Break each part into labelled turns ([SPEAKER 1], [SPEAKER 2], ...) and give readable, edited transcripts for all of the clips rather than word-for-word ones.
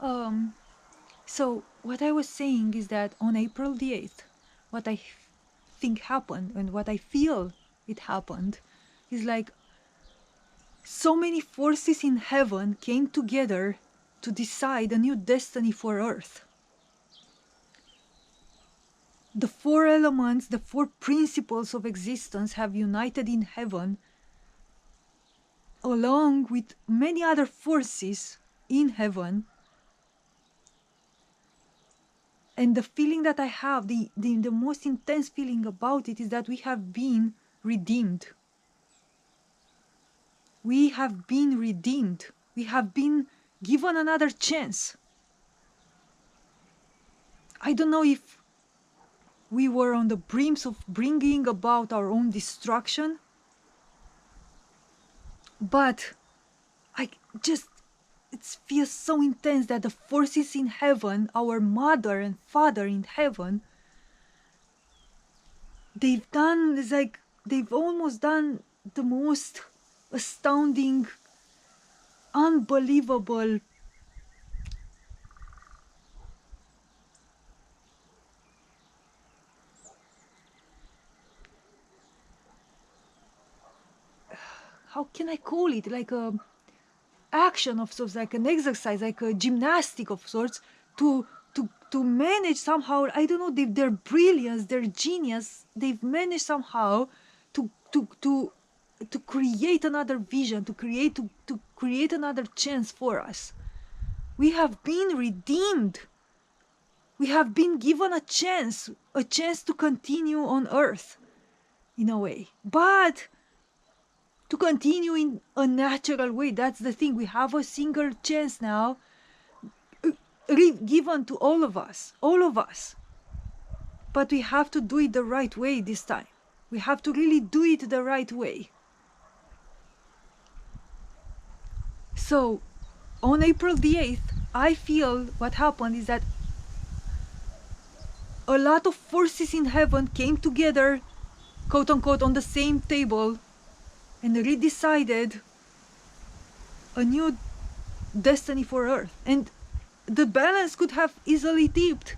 [SPEAKER 1] Um, so what I was saying is that on April the 8th, what I think happened and what I feel it happened is like so many forces in heaven came together to decide a new destiny for Earth. The four elements, the four principles of existence have united in heaven, along with many other forces in heaven. And the feeling that I have, the most intense feeling about it is that we have been redeemed. We have been redeemed. We have been given another chance. I don't know if we were on the brims of bringing about our own destruction, but it feels so intense that the forces in heaven, our mother and father in heaven, they've almost done the most astounding, unbelievable how can I call it, like a action of sorts, like an exercise, like a gymnastic of sorts, to manage somehow, I don't know, their brilliance, their genius, they've managed somehow to create another vision, to create another chance for us. We have been redeemed. We have been given a chance to continue on Earth, in a way. But to continue in a natural way. That's the thing. We have a single chance now given to all of us. But we have to do it the right way this time. We have to really do it the right way. So, on April the 8th, I feel what happened is that a lot of forces in heaven came together, quote unquote, on the same table and redecided a new destiny for Earth. And the balance could have easily tipped.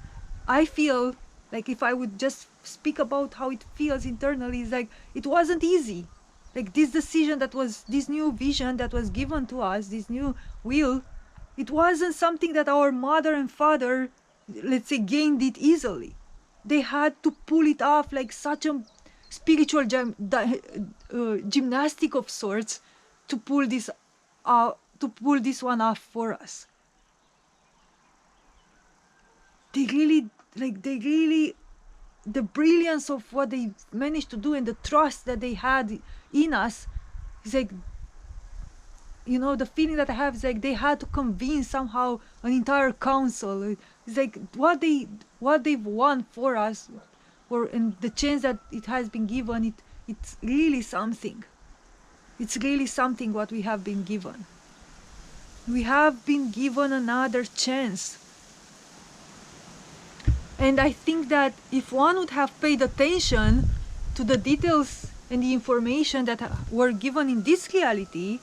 [SPEAKER 1] I feel like, if I would just speak about how it feels internally, is like it wasn't easy. Like this decision that was, this new vision that was given to us, this new will, it wasn't something that our mother and father, let's say, gained it easily. They had to pull it off like such a spiritual gymnastic of sorts to pull this one off for us. They really, the brilliance of what they managed to do and the trust that they had in us is like, you know, the feeling that I have is like they had to convince somehow an entire council. It's like what they've won for us, and the chance that it has been given, it's really something. It's really something what we have been given. We have been given another chance. And I think that if one would have paid attention to the details and the information that were given in this reality,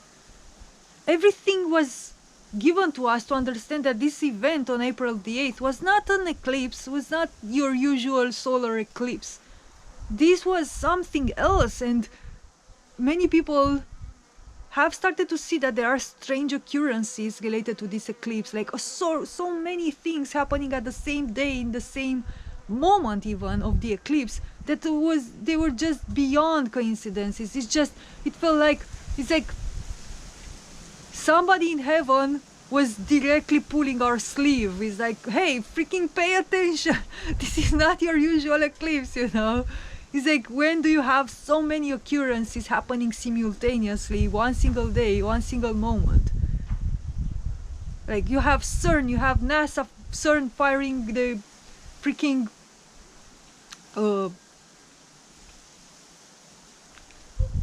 [SPEAKER 1] everything was given to us to understand that this event on April the 8th was not an eclipse, was not your usual solar eclipse. This was something else, and many people have started to see that there are strange occurrences related to this eclipse, like so many things happening at the same day, in the same moment even of the eclipse, that they were just beyond coincidences. It felt like, it's like somebody in heaven was directly pulling our sleeve. It's like, hey, freaking pay attention. This is not your usual eclipse, you know. It's like, when do you have so many occurrences happening simultaneously, one single day, one single moment? Like, you have CERN, you have NASA, CERN firing the freaking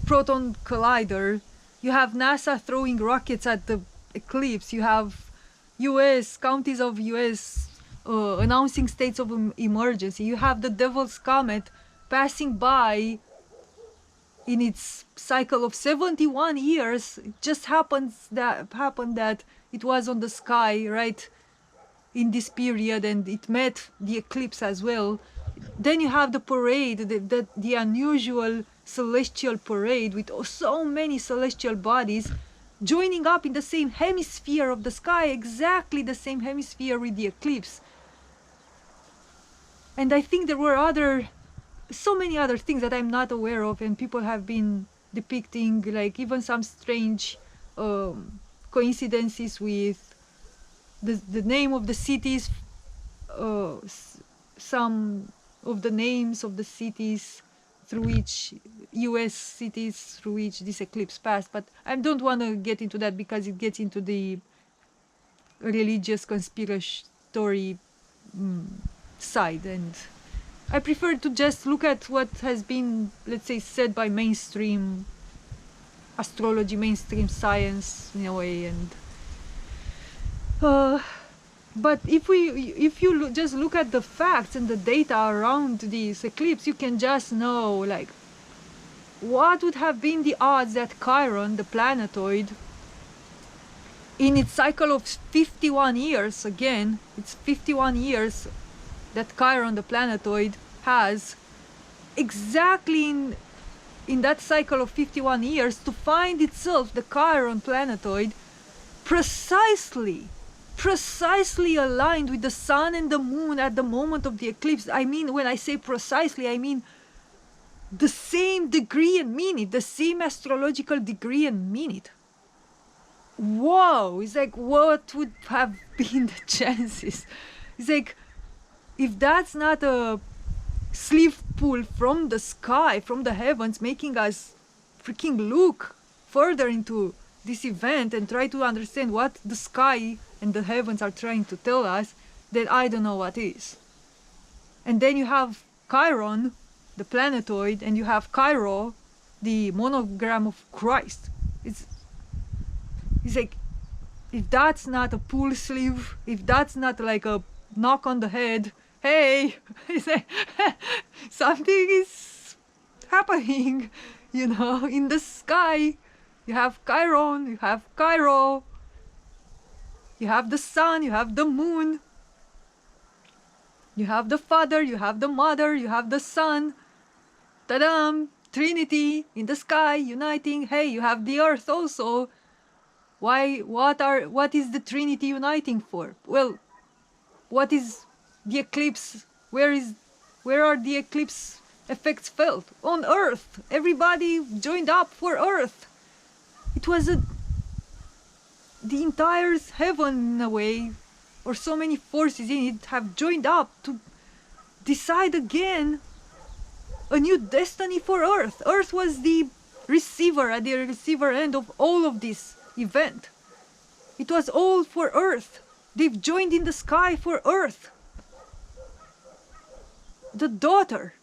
[SPEAKER 1] proton collider. You have NASA throwing rockets at the eclipse. You have counties of US announcing states of emergency. You have the Devil's Comet passing by in its cycle of 71 years. It just happened that it was on the sky right in this period, and it met the eclipse as well. Then you have the parade, the unusual celestial parade with so many celestial bodies joining up in the same hemisphere of the sky, exactly the same hemisphere with the eclipse. And I think there were so many other things that I'm not aware of, and people have been depicting, like even some strange coincidences with the name of the cities, some of the names of the cities through which US cities through which this eclipse passed. But I don't want to get into that because it gets into the religious conspiracy side, and I prefer to just look at what has been, let's say, said by mainstream astrology, mainstream science in a way. And but if you just look at the facts and the data around this eclipse, you can just know, like, what would have been the odds that Chiron, the planetoid, in its cycle of 51 years, again, it's 51 years that Chiron, the planetoid, has, exactly in that cycle of 51 years, to find itself, the Chiron planetoid, precisely aligned with the sun and the moon at the moment of the eclipse. I mean, when I say precisely, I mean the same degree and minute, the same astrological degree and minute. Whoa! It's like, what would have been the chances? It's like, if that's not a sleeve pull from the sky, from the heavens, making us freaking look further into this event and try to understand what the sky and the heavens are trying to tell us, then I don't know what is. And then you have Chiron, the planetoid, and you have Cairo, the monogram of Christ. It's like, if that's not a pull sleeve, if that's not like a knock on the head, hey, it's like, something is happening, in the sky. You have Chiron, you have Cairo, you have the sun, you have the moon, you have the Father, you have the Mother, you have the Son. Ta-dam! Trinity in the sky uniting. Hey, you have the earth also. Why? What is the Trinity uniting for? Well, what is the eclipse? Where are the eclipse effects felt? On Earth. Everybody joined up for Earth. It was the entire heaven, in a way, or so many forces in it have joined up to decide again a new destiny for Earth. Earth was the receiver, at the receiver end of all of this event. It was all for Earth. They've joined in the sky for Earth. The daughter.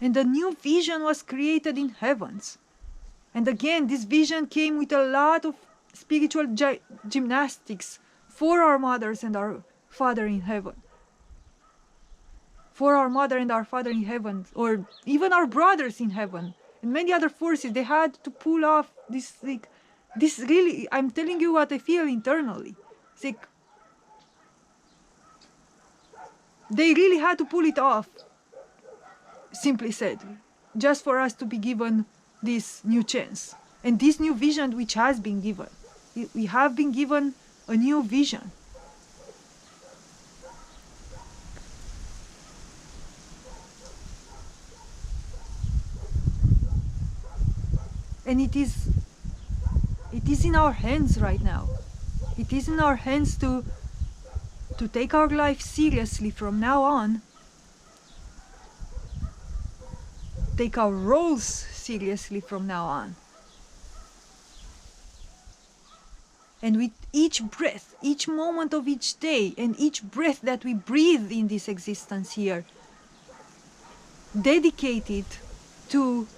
[SPEAKER 1] And a new vision was created in heavens. And again, this vision came with a lot of spiritual gymnastics for our mothers and our Father in heaven. For our mother and our father in heaven, or even our brothers in heaven, and many other forces, they had to pull off this, like, this really, I'm telling you what I feel internally. It's like, they really had to pull it off, simply said, just for us to be given this new chance. And this new vision which has been given. We have been given a new vision. And it is in our hands right now. It is in our hands to take our life seriously from now on. Take our roles seriously from now on. And with each breath, each moment of each day, and each breath that we breathe in this existence here, dedicate it to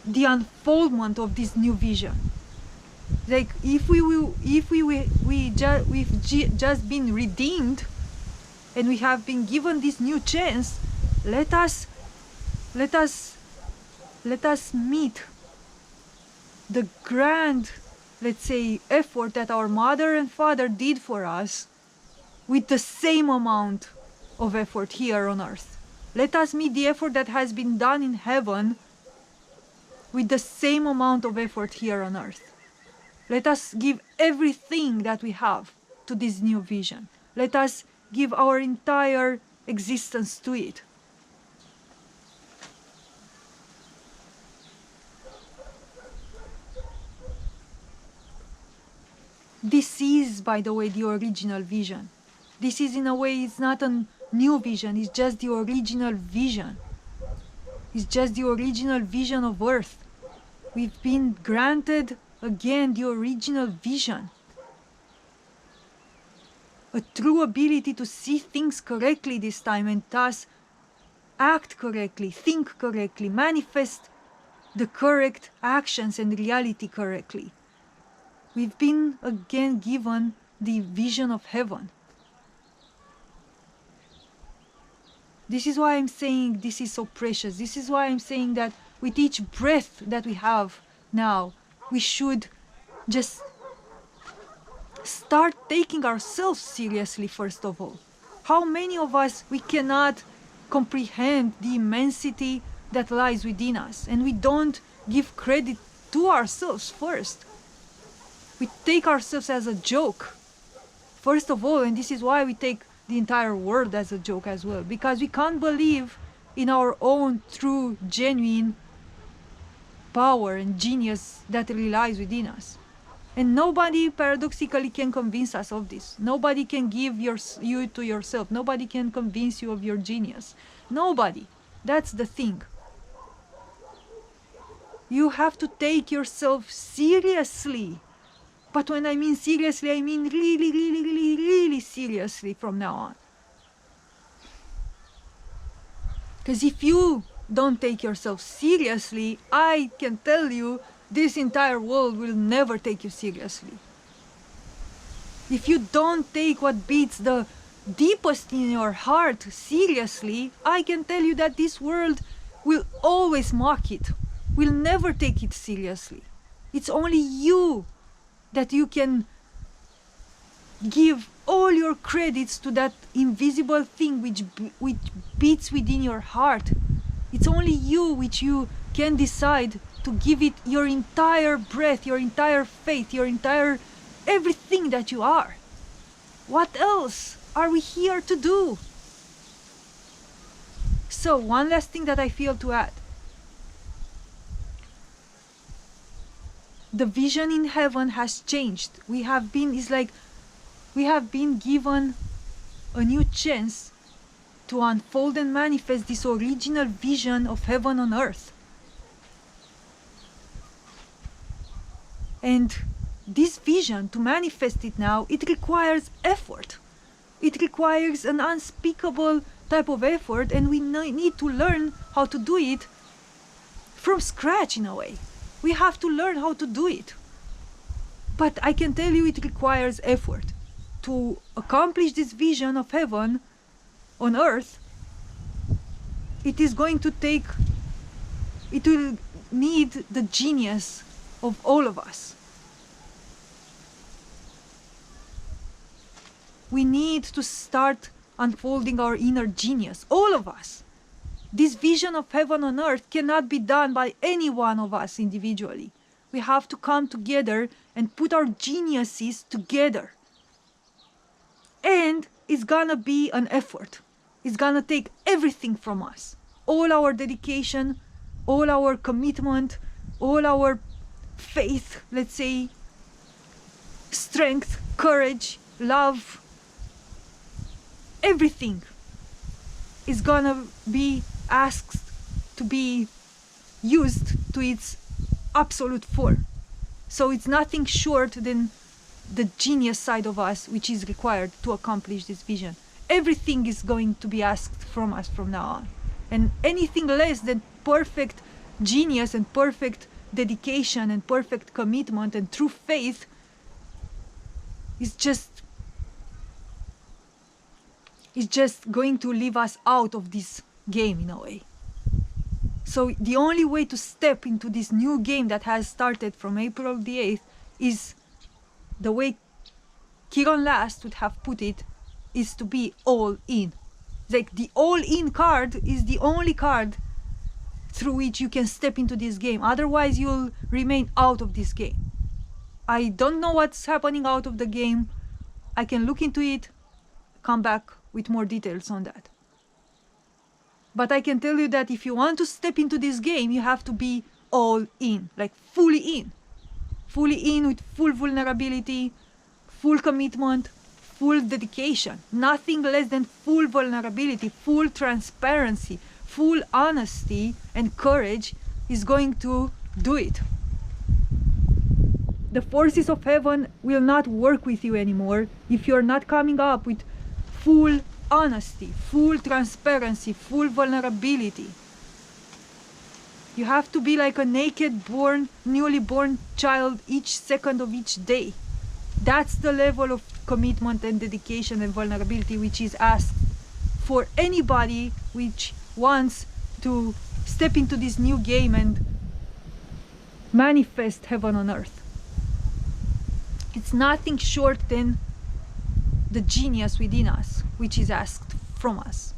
[SPEAKER 1] the unfoldment of this new vision. Like, we've just been redeemed, and we have been given this new chance, let us meet the grand let's say, effort that our mother and father did for us with the same amount of effort here on earth. Let us meet the effort that has been done in heaven with the same amount of effort here on earth. Let us give everything that we have to this new vision. Let us give our entire existence to it. This is, by the way, the original vision. This is, in a way, it's not a new vision, it's just the original vision. It's just the original vision of Earth. We've been granted, again, the original vision. A true ability to see things correctly this time, and thus act correctly, think correctly, manifest the correct actions and reality correctly. We've been again given the vision of heaven. This is why I'm saying this is so precious. This is why I'm saying that with each breath that we have now, we should just start taking ourselves seriously, first of all. How many of us, we cannot comprehend the immensity that lies within us, and we don't give credit to ourselves first. We take ourselves as a joke, first of all, and this is why we take the entire world as a joke as well, because we can't believe in our own true, genuine power and genius that really lies within us. And nobody, paradoxically, can convince us of this. Nobody can give you to yourself. Nobody can convince you of your genius. Nobody. That's the thing. You have to take yourself seriously. But when I mean seriously, I mean really, really, really, really seriously from now on. Because if you don't take yourself seriously, I can tell you, this entire world will never take you seriously. If you don't take what beats the deepest in your heart seriously, I can tell you that this world will always mock it, will never take it seriously. It's only you that you can give all your credits to that invisible thing which beats within your heart. It's only you which you can decide to give it your entire breath, your entire faith, your entire everything that you are. What else are we here to do? So, one last thing that I feel to add. The vision in heaven has changed. We have been given a new chance to unfold and manifest this original vision of heaven on earth. And this vision, to manifest it now, it requires effort. It requires an unspeakable type of effort, and we need to learn how to do it from scratch in a way. We have to learn how to do it. But I can tell you it requires effort. To accomplish this vision of heaven on earth, it will need the genius of all of us. We need to start unfolding our inner genius, all of us. This vision of heaven on earth cannot be done by any one of us individually. We have to come together and put our geniuses together. And it's gonna be an effort. It's gonna take everything from us. All our dedication, all our commitment, all our faith, let's say, strength, courage, love, everything is gonna be asked to be used to its absolute form. So it's nothing short than the genius side of us which is required to accomplish this vision. Everything is going to be asked from us from now on. And anything less than perfect genius and perfect dedication and perfect commitment and true faith is just going to leave us out of this game in a way. So the only way to step into this new game that has started from April the 8th is the way Kiron Last would have put it, is to be all in. Like the all in card is the only card through which you can step into this game. Otherwise, you'll remain out of this game. I don't know what's happening out of the game. I can look into it, come back with more details on that. But I can tell you that if you want to step into this game, you have to be all in, like fully in. Fully in with full vulnerability, full commitment, full dedication. Nothing less than full vulnerability, full transparency, full honesty and courage is going to do it. The forces of heaven will not work with you anymore if you're not coming up with full honesty, full transparency, full vulnerability. You have to be like a naked newly born child each second of each day. That's the level of commitment and dedication and vulnerability which is asked for anybody which wants to step into this new game and manifest heaven on earth. It's nothing short than the genius within us, which is asked from us.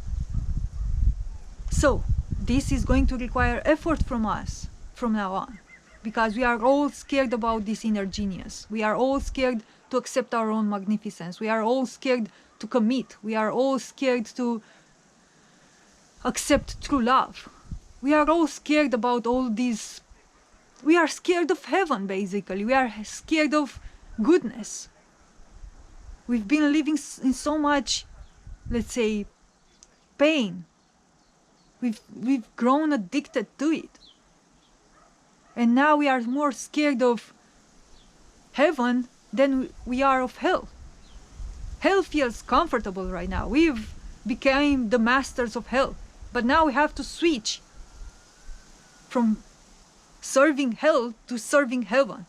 [SPEAKER 1] So, this is going to require effort from us from now on, because we are all scared about this inner genius. We are all scared to accept our own magnificence. We are all scared to commit. We are all scared to accept true love. We are all scared about all these. We are scared of heaven, basically. We are scared of goodness. We've been living in so much, let's say, pain. We've grown addicted to it. And now we are more scared of heaven than we are of hell. Hell feels comfortable right now. We've become the masters of hell. But now we have to switch from serving hell to serving heaven.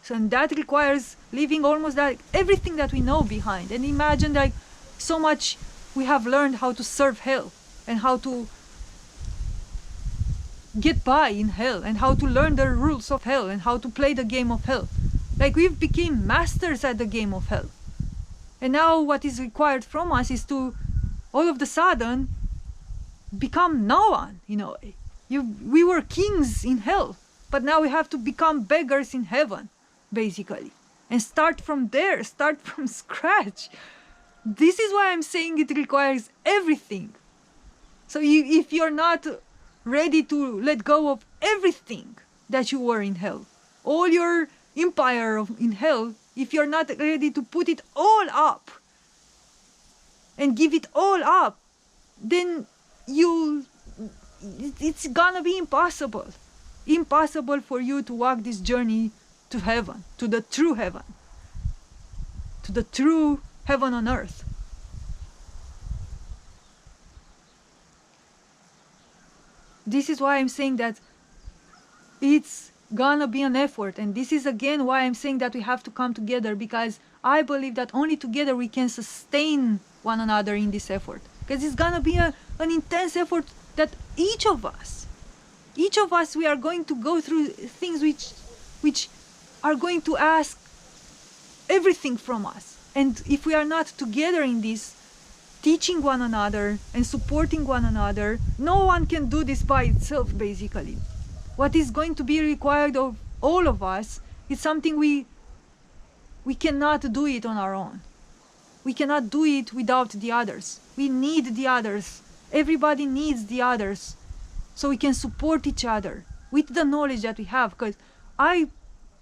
[SPEAKER 1] So, and that requires leaving almost like everything that we know behind. And imagine like so much we have learned how to serve hell and how to get by in hell and how to learn the rules of hell and how to play the game of hell. Like we've become masters at the game of hell. And now what is required from us is to all of a sudden become no one, you know. We were kings in hell, but now we have to become beggars in heaven, basically. And start from there, start from scratch. This is why I'm saying it requires everything. So if you're not ready to let go of everything that you were in hell, all your empire in hell, if you're not ready to put it all up and give it all up, then it's gonna be impossible for you to walk this journey to heaven, to the true heaven on earth. This is why I'm saying that it's gonna be an effort, and this is again why I'm saying that we have to come together, because I believe that only together we can sustain one another in this effort, because it's gonna be an intense effort that each of us, we are going to go through things which are going to ask everything from us. And if we are not together in this, teaching one another and supporting one another, no one can do this by itself, basically. What is going to be required of all of us is something we cannot do it on our own. We cannot do it without the others. We need the others. Everybody needs the others, so we can support each other with the knowledge that we have. Because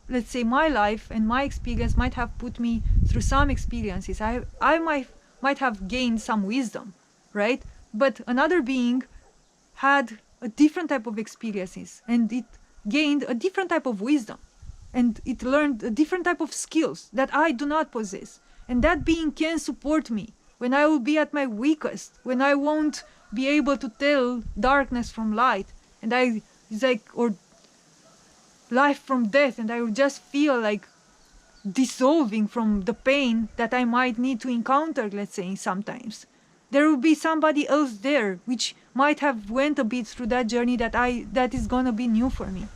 [SPEAKER 1] let's say my life and my experience might have put me through some experiences. I might have gained some wisdom, right? But another being had a different type of experiences, and it gained a different type of wisdom, and it learned a different type of skills that I do not possess. And that being can support me when I will be at my weakest, when I won't be able to tell darkness from light, and or life from death, and I will just feel like dissolving from the pain that I might need to encounter, let's say, sometimes. There will be somebody else there which might have went a bit through that journey that is gonna be new for me.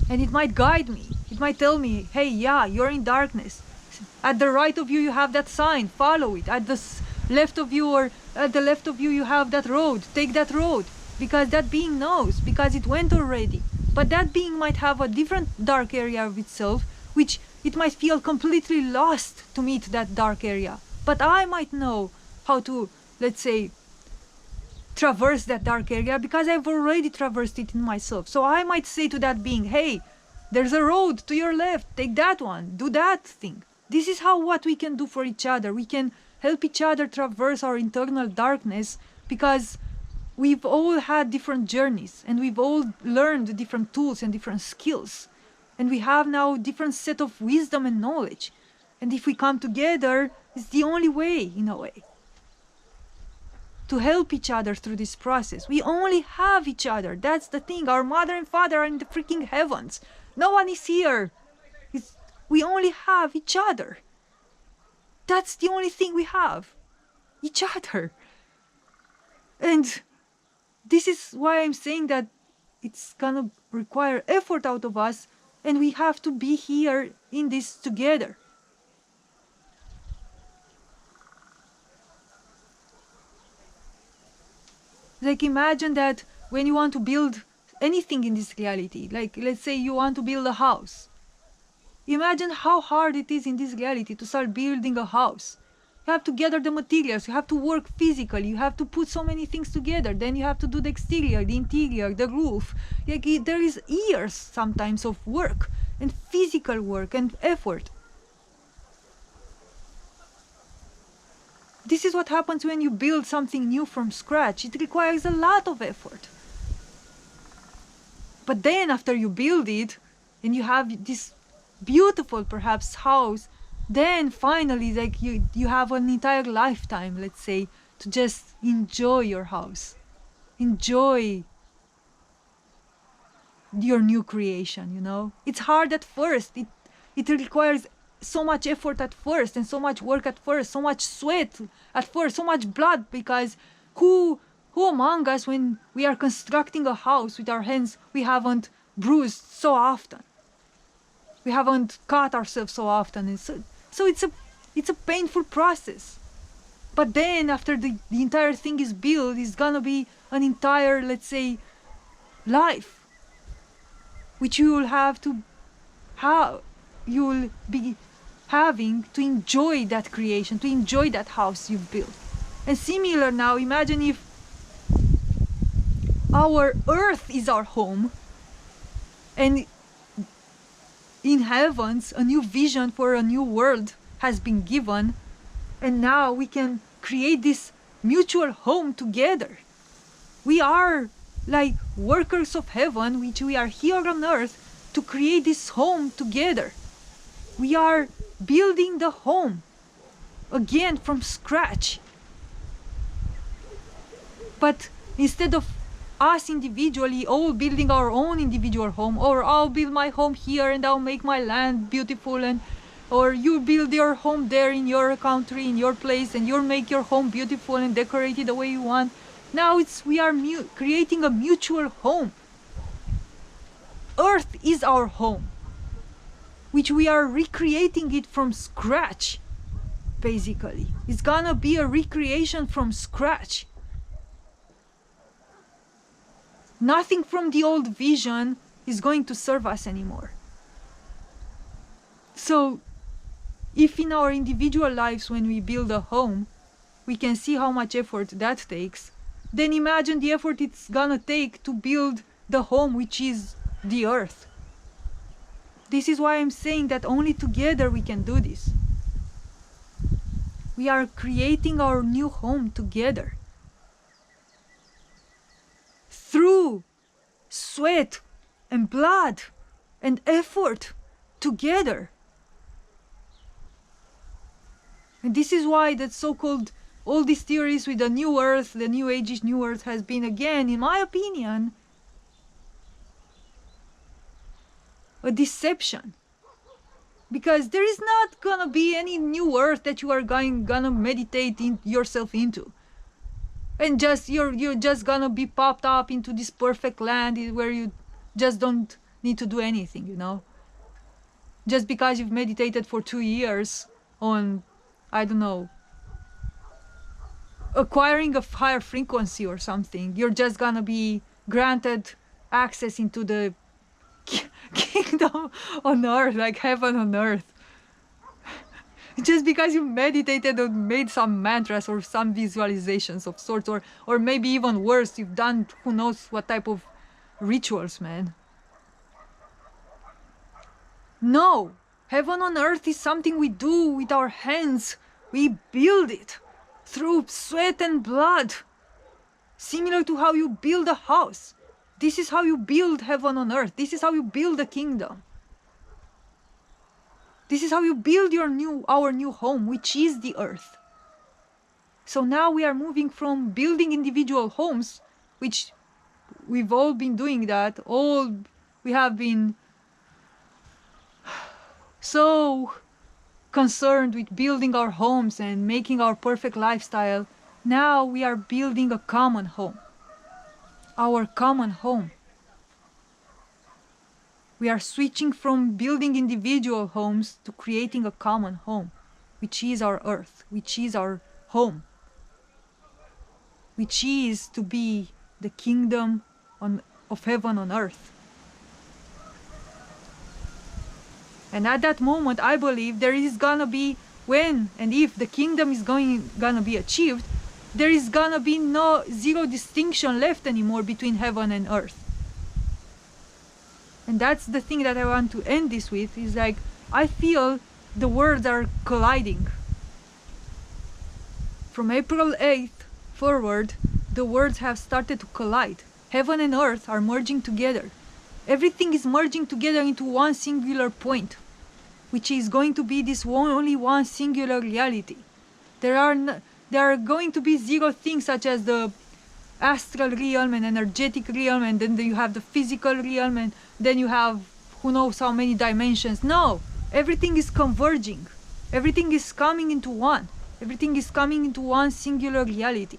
[SPEAKER 1] And it might guide me It might tell me, hey, yeah, you're in darkness. At the right of you, you have that sign, follow it. At the left of you, or at the left of you, you have that road, take that road. Because that being knows, because it went already. But that being might have a different dark area of itself, which it might feel completely lost to meet that dark area. But I might know how to, let's say, traverse that dark area because I've already traversed it in myself. So I might say to that being, hey, there's a road to your left, take that one, do that thing. This is what we can do for each other. We can help each other traverse our internal darkness because we've all had different journeys and we've all learned different tools and different skills. And we have now different set of wisdom and knowledge. And if we come together, it's the only way, in a way, to help each other through this process. We only have each other. That's the thing. Our mother and father are in the freaking heavens. No one is here. We only have each other. That's the only thing we have. Each other. And this is why I'm saying that it's gonna require effort out of us, and we have to be here in this together. Like, imagine that when you want to build anything in this reality, like let's say you want to build a house. Imagine how hard it is in this reality to start building a house. You have to gather the materials, you have to work physically, you have to put so many things together, then you have to do the exterior, the interior, the roof. Like, there is years sometimes of work and physical work and effort. This is what happens when you build something new from scratch. It requires a lot of effort. But then after you build it and you have this beautiful perhaps house, then finally, like, you have an entire lifetime, let's say, to just enjoy your house, enjoy your new creation, you know. It's hard at first. It requires so much effort at first, and so much work at first, so much sweat at first, so much blood, because who among us, when we are constructing a house with our hands, we haven't bruised so often, we haven't cut ourselves so often, and so it's a painful process. But then after the entire thing is built, it's gonna be an entire, let's say, life, which you will have to you will be having to enjoy that creation, to enjoy that house you've built. And similar now, imagine if our earth is our home, and in heavens a new vision for a new world has been given, and now we can create this mutual home together. We are like workers of heaven, which we are here on earth to create this home together. We are building the home again from scratch. But instead of us individually all building our own individual home, or I'll build my home here and I'll make my land beautiful, and or you build your home there in your country, in your place, and you'll make your home beautiful and decorate it the way you want. Now we are creating a mutual home. Earth is our home, which we are recreating it from scratch, basically. It's gonna be a recreation from scratch. Nothing from the old vision is going to serve us anymore. So, if in our individual lives when we build a home, we can see how much effort that takes, then imagine the effort it's gonna take to build the home, which is the earth. This is why I'm saying that only together we can do this. We are creating our new home together. Through sweat and blood and effort together. And this is why that so-called, all these theories with the new earth, the new age, new earth, has been, again, in my opinion, a deception. Because there is not gonna be any new earth that you are gonna meditate yourself into. And you're just gonna be popped up into this perfect land where you just don't need to do anything, you know. just because you've meditated for 2 years on, I don't know, acquiring a higher frequency or something, you're just gonna be granted access into the kingdom on earth, like heaven on earth. Just because you meditated or made some mantras or some visualizations of sorts, or maybe even worse, you've done who knows what type of rituals, man. No, heaven on earth is something we do with our hands. We build it through sweat and blood, similar to how you build a house. This is how you build heaven on earth. This is how you build a kingdom. This is how you build our new home, which is the earth. So now we are moving from building individual homes, which we've all been doing that. We have been so concerned with building our homes and making our perfect lifestyle. Now we are building a common home. Our common home. We are switching from building individual homes to creating a common home, which is our earth, which is our home, which is to be the kingdom of heaven on earth. And at that moment, I believe there is gonna be, when and if the kingdom is gonna be achieved, there is gonna be zero distinction left anymore between heaven and earth. And that's the thing that I want to end this with, is like, I feel the worlds are colliding. From April 8th forward, the worlds have started to collide. Heaven and earth are merging together. Everything is merging together into one singular point, which is going to be this only one singular reality. There are going to be zero things such as the astral realm and energetic realm, and then you have the physical realm, and then you have who knows how many dimensions. No, everything is converging. Everything is coming into one. Everything is coming into one singular reality.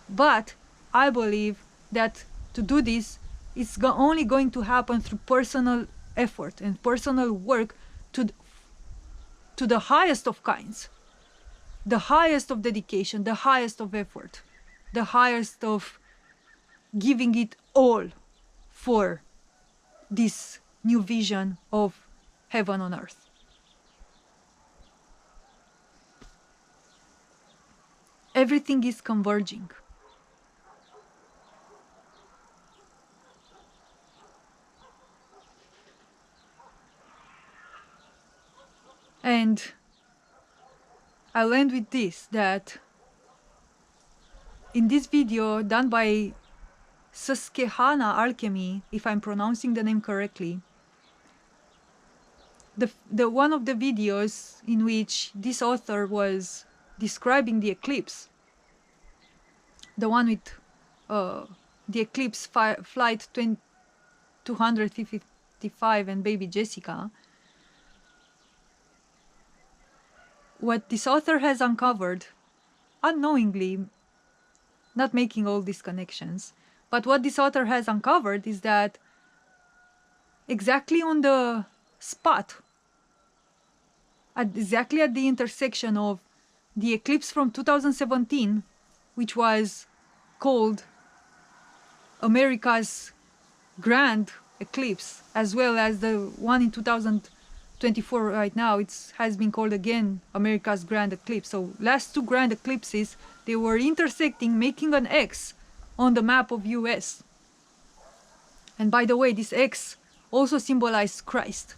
[SPEAKER 1] But I believe that to do this, it's only going to happen through personal effort and personal work to the highest of kinds, the highest of dedication, the highest of effort, the highest of giving it all for this new vision of heaven on earth. Everything is converging. And I'll end with this, that in this video done by Susquehanna Alchemy, if I'm pronouncing the name correctly, the one of the videos in which this author was describing the eclipse, the one with the eclipse flight 255 and baby Jessica, what this author has uncovered, unknowingly, not making all these connections, but what this author has uncovered is that exactly on the spot, exactly at the intersection of the eclipse from 2017, which was called America's Grand Eclipse, as well as the one in 2024 right now, it has been called again America's Grand Eclipse. So last two grand eclipses, they were intersecting, making an X on the map of US. And by the way, this X also symbolized Christ,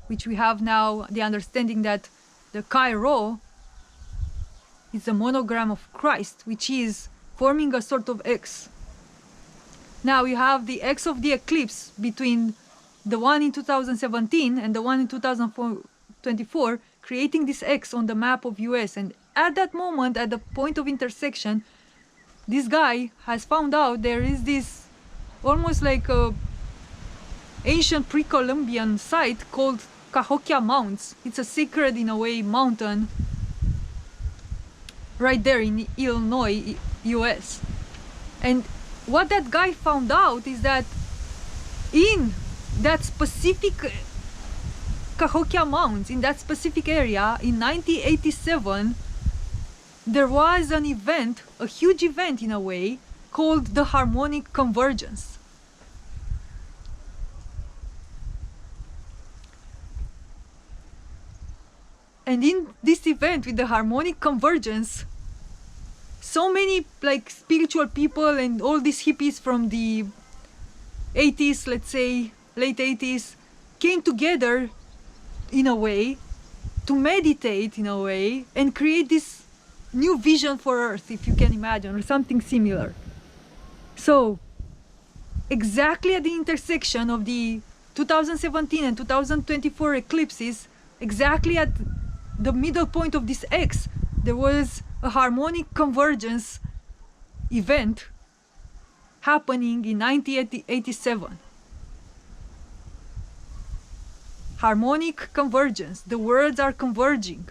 [SPEAKER 1] which we have now the understanding that the Chi Rho is a monogram of Christ, which is forming a sort of X. Now you have the X of the eclipse between the one in 2017 and the one in 2024, creating this X on the map of US. And at that moment, at the point of intersection, this guy has found out there is this almost like a ancient pre-Columbian site called Cahokia Mounts. It's a sacred, in a way, mountain right there in Illinois, US. And what that guy found out is that in that specific Cahokia Mountains, in that specific area, in 1987, there was an event, a huge event in a way, called the harmonic convergence. And in this event with the harmonic convergence, so many like spiritual people and all these hippies from the 80s, let's say late 80s, came together in a way to meditate in a way and create this new vision for Earth, if you can imagine, or something similar. So exactly at the intersection of the 2017 and 2024 eclipses, exactly at the middle point of this X, there was a harmonic convergence event happening in 1987. Harmonic convergence, the worlds are converging.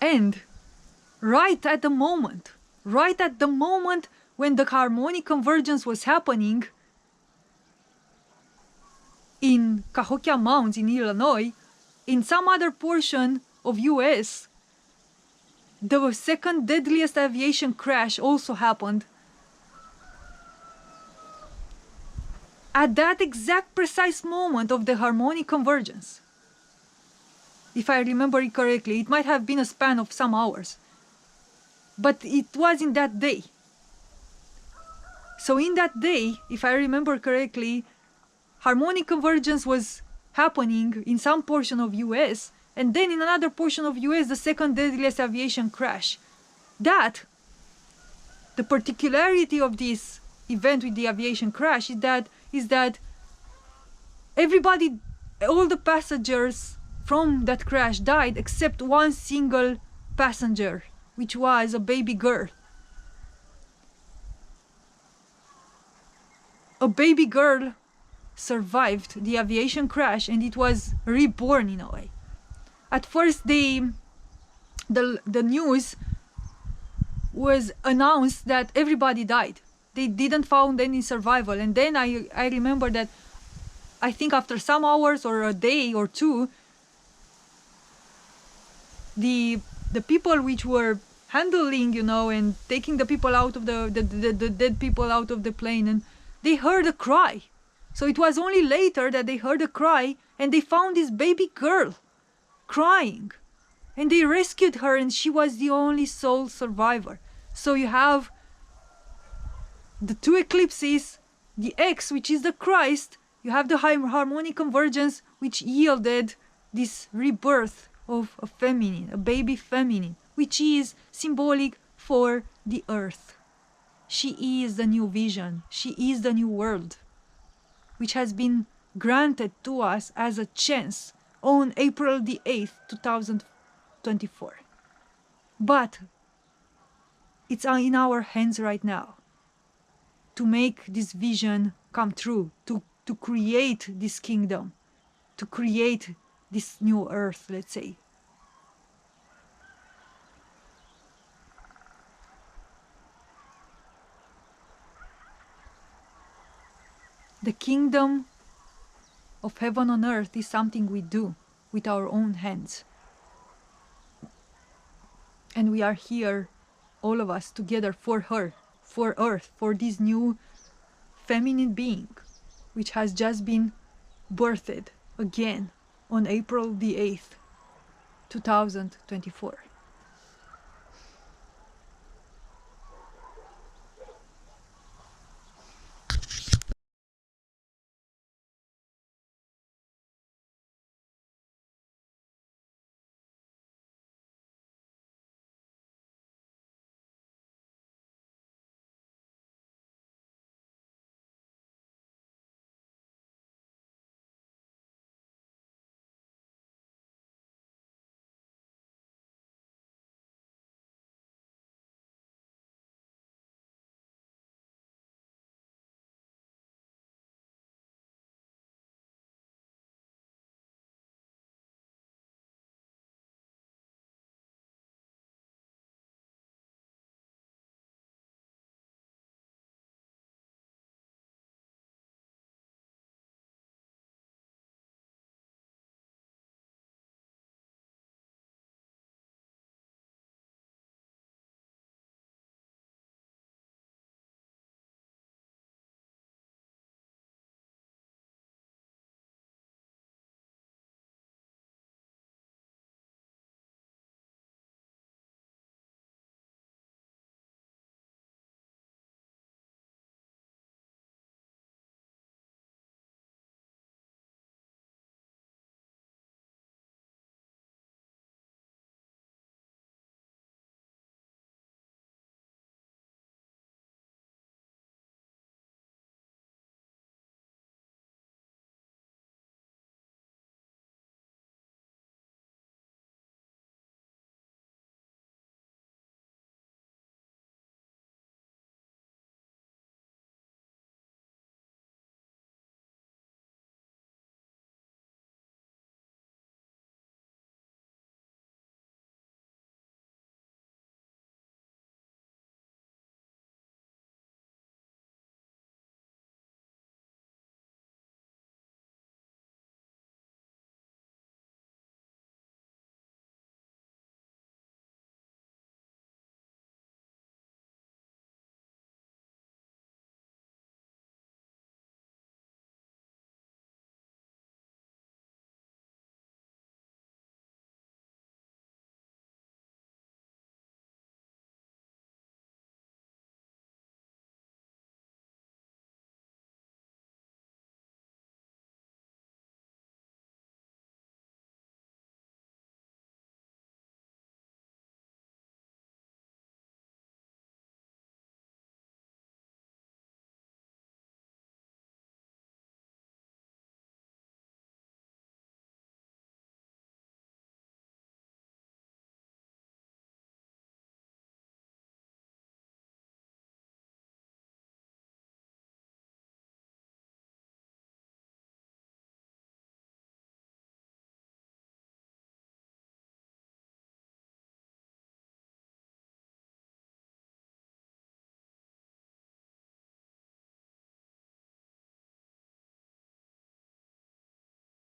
[SPEAKER 1] And right at the moment when the harmonic convergence was happening in Cahokia Mountains in Illinois, in some other portion of US, the second deadliest aviation crash also happened. At that exact precise moment of the harmonic convergence. If I remember it correctly, it might have been a span of some hours. But it was in that day. So in that day, if I remember correctly, harmonic convergence was happening in some portion of US, and then in another portion of US, the second deadliest aviation crash. The particularity of this event with the aviation crash is that everybody, all the passengers from that crash died except one single passenger, which was a baby girl. A baby girl survived the aviation crash and it was reborn in a way. At first the news was announced that everybody died. They didn't found any survival. And then I remember that I think after some hours or a day or two, the people which were handling, and taking the people out of the dead people out of the plane, and they heard a cry. So it was only later that they heard a cry and they found this baby girl crying. And they rescued her and she was the only sole survivor. So you have the two eclipses, the X, which is the Christ, you have the harmonic convergence, which yielded this rebirth of a feminine, a baby feminine, which is symbolic for the earth. She is the new vision. She is the new world, which has been granted to us as a chance on April the 8th, 2024. But it's in our hands right now to make this vision come true, to create this kingdom, to create this new earth, let's say. The kingdom of heaven on earth is something we do with our own hands. And we are here, all of us, together for her, for earth, for this new feminine being, which has just been birthed again on April the 8th, 2024.